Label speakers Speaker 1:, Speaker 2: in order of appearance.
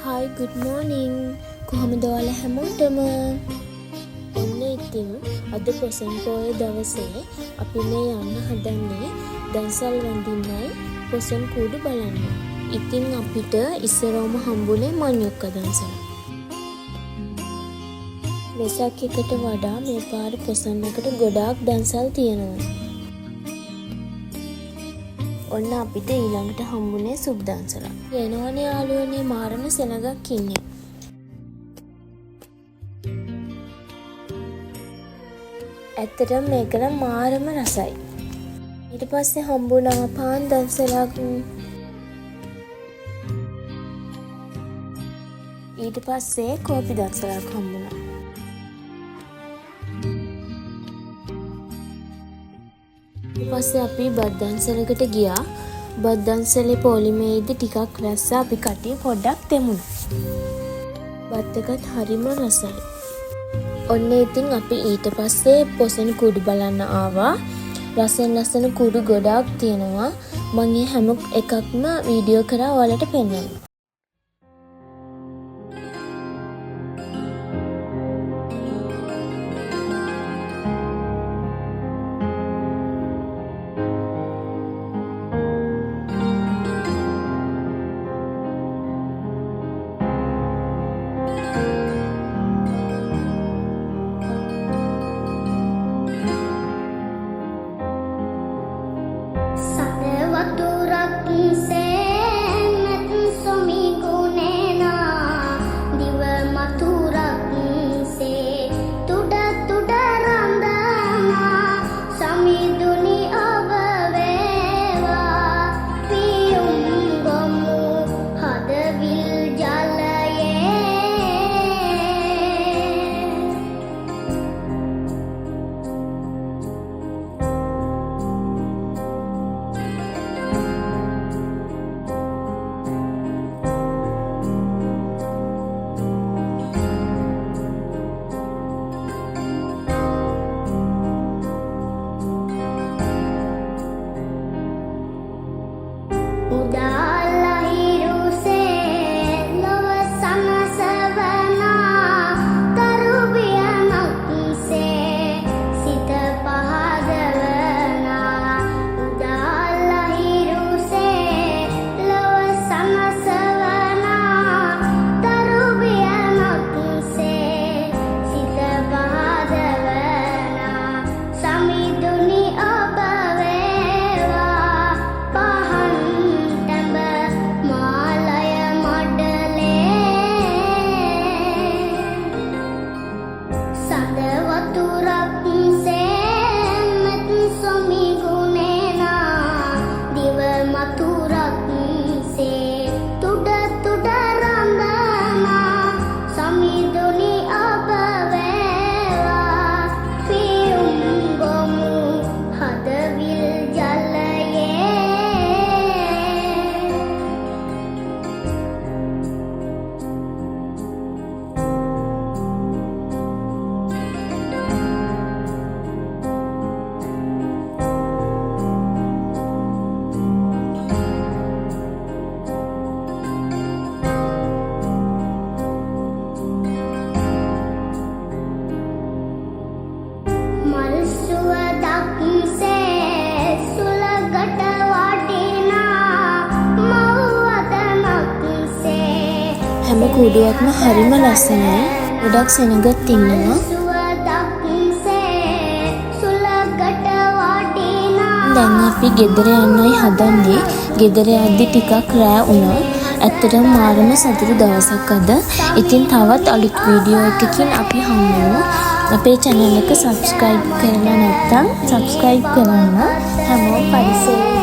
Speaker 1: Hi, good morning. කොහොමද ඔයාලා හැමෝටම? ඔන්න ඉතින් අද පොසොන් පෝය දවසේ අපි මේ යන්න හදන්නේ දන්සල් වඳින්නයි පොසොන් කූඩු බලන්න. ඉතින් අපිට ඉස්සරවම හම්බුනේ මඤ්ඤොක්ක දන්සල. වෙසක් එකට වඩා මේ පාර පොසොන් එකට ගොඩාක් දන්සල් තියෙනවා. ඔන්න අපිට ඊළඟට හම්බුනේ සුබ් දන්සල. එනවනේ යාළුවනේ මාරම සෙනගක් ඉන්නේ. ඇත්තටම මේක නම් මාරම රසයි. ඊට පස්සේ හම්බුණා පාන් දන්සලක්. ඊට පස්සේ කෝපි දන්සලක් හම්බුණා. ඊට පස්සේ අපි බත් දන්සලකට ගියා. බත් දන්සලේ පොලිමේදී ටිකක් රැස්සා අපි කටිය පොඩ්ඩක් තෙමුණා. බත් එකත් හරිම රසයි. ඔන්න ඉතින් අපි ඊට පස්සේ පොසොන් කුඩු බලන්න ආවා. ලස්සන කුඩු ගොඩාක් තියෙනවා. මම මේ හැම එකක්ම වීඩියෝ කරලා ඔයාලට පෙන්නන්නම්. හැම කූඩුවක්ම හරිම ලස්සනයි. ගොඩක් සෙනගත් ඉන්නවා. දැන් අපි ගෙදර යන්නයි හදන්නේ. ගෙදර යද්දි ටිකක් රෑ වුණා. ඇත්තටම මාරම සතුටු දවසක් අද. ඉතින් තවත් අලුත් වීඩියෝ එකකින් අපි හම්බෙමු. අපේ channel එක subscribe කරලා නැත්නම් subscribe කරන්න. හැමෝම පරිස්සමෙන්